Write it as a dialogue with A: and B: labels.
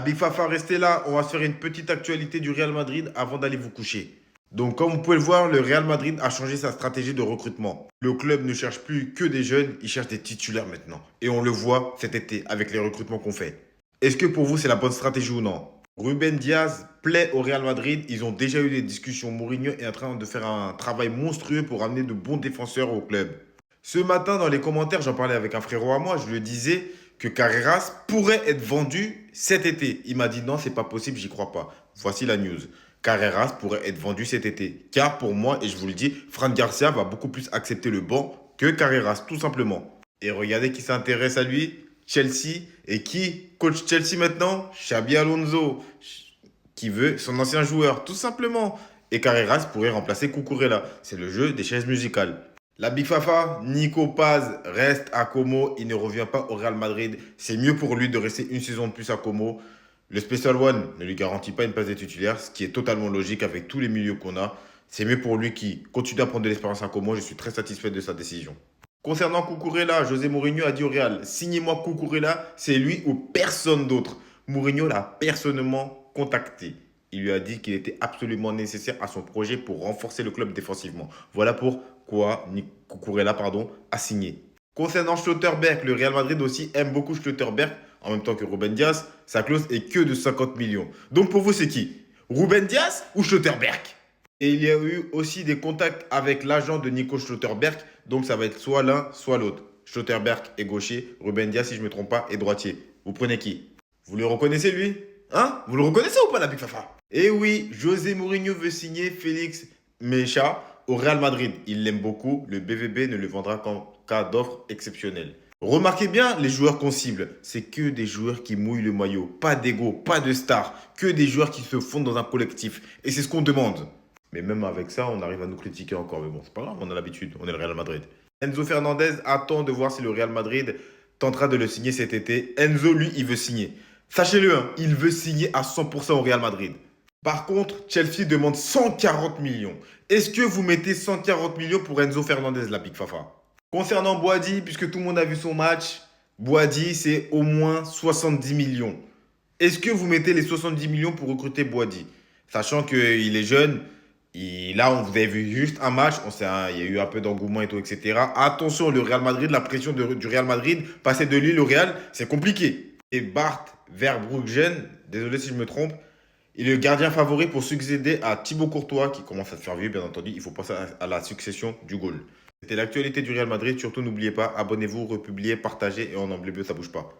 A: Big Fafa, restez là. On va se faire une petite actualité du Real Madrid avant d'aller vous coucher. Donc, comme vous pouvez le voir, le Real Madrid a changé sa stratégie de recrutement. Le club ne cherche plus que des jeunes, il cherche des titulaires maintenant. Et on le voit cet été avec les recrutements qu'on fait. Est-ce que pour vous, c'est la bonne stratégie ou non? Ruben Diaz plaît au Real Madrid. Ils ont déjà eu des discussions. Mourinho est en train de faire un travail monstrueux pour amener de bons défenseurs au club. Ce matin, dans les commentaires, j'en parlais avec un frérot à moi, je lui disais que Carreras pourrait être vendu cet été. Il m'a dit non, c'est pas possible, j'y crois pas. Voici la news. Carreras pourrait être vendu cet été. Car pour moi, et je vous le dis, Fran Garcia va beaucoup plus accepter le banc que Carreras, tout simplement. Et regardez qui s'intéresse à lui, Chelsea. Et qui coach Chelsea maintenant? Xabi Alonso, qui veut son ancien joueur, tout simplement. Et Carreras pourrait remplacer Cucurella. C'est le jeu des chaises musicales. La Big Fafa, Nico Paz reste à Como. Il ne revient pas au Real Madrid. C'est mieux pour lui de rester une saison de plus à Como. Le Special One ne lui garantit pas une place de titulaire, ce qui est totalement logique avec tous les milieux qu'on a. C'est mieux pour lui qui continue à prendre de l'expérience à Como. Je suis très satisfait de sa décision. Concernant Cucurella, José Mourinho a dit au Real, signez-moi Cucurella, c'est lui ou personne d'autre. Mourinho l'a personnellement contacté. Il lui a dit qu'il était absolument nécessaire à son projet pour renforcer le club défensivement. Voilà pourquoi Cucurella a signé. Concernant Schlotterberg, le Real Madrid aussi aime beaucoup Schlotterberg, en même temps que Ruben Diaz. Sa clause est que de 50 millions. Donc pour vous, c'est qui? Ruben Diaz ou Schlotterberg? Et il y a eu aussi des contacts avec l'agent de Nico Schlotterberg. Donc ça va être soit l'un, soit l'autre. Schlotterberg est gaucher, Ruben Diaz, si je ne me trompe pas, est droitier. Vous prenez qui? Vous le reconnaissez lui? Hein? Vous le reconnaissez ou pas la Big Fafa? Eh oui, José Mourinho veut signer Félix Mecha au Real Madrid. Il l'aime beaucoup, le BVB ne le vendra qu'en cas d'offre exceptionnelle. Remarquez bien les joueurs qu'on cible. C'est que des joueurs qui mouillent le maillot. Pas d'ego, pas de star. Que des joueurs qui se fondent dans un collectif. Et c'est ce qu'on demande. Mais même avec ça, on arrive à nous critiquer encore. Mais bon, c'est pas grave, on a l'habitude, on est le Real Madrid. Enzo Fernandez attend de voir si le Real Madrid tentera de le signer cet été. Enzo, lui, il veut signer. Sachez-le, hein, il veut signer à 100% au Real Madrid. Par contre, Chelsea demande 140 millions. Est-ce que vous mettez 140 millions pour Enzo Fernandez, la Big Fafa? Concernant Boadi, puisque tout le monde a vu son match, Boadi, c'est au moins 70 millions. Est-ce que vous mettez les 70 millions pour recruter Boadi? Sachant qu'il est jeune, là, vous avez vu juste un match, il y a eu un peu d'engouement et tout, etc. Attention, le Real Madrid, la pression du Real Madrid, passer de Lille au Real, c'est compliqué. Et Bart Verbruggen, désolé si je me trompe, il est le gardien favori pour succéder à Thibaut Courtois, qui commence à se faire vieux, bien entendu. Il faut passer à la succession du goal. C'était l'actualité du Real Madrid. Surtout, n'oubliez pas, abonnez-vous, republiez, partagez et en emblée bleu, ça bouge pas.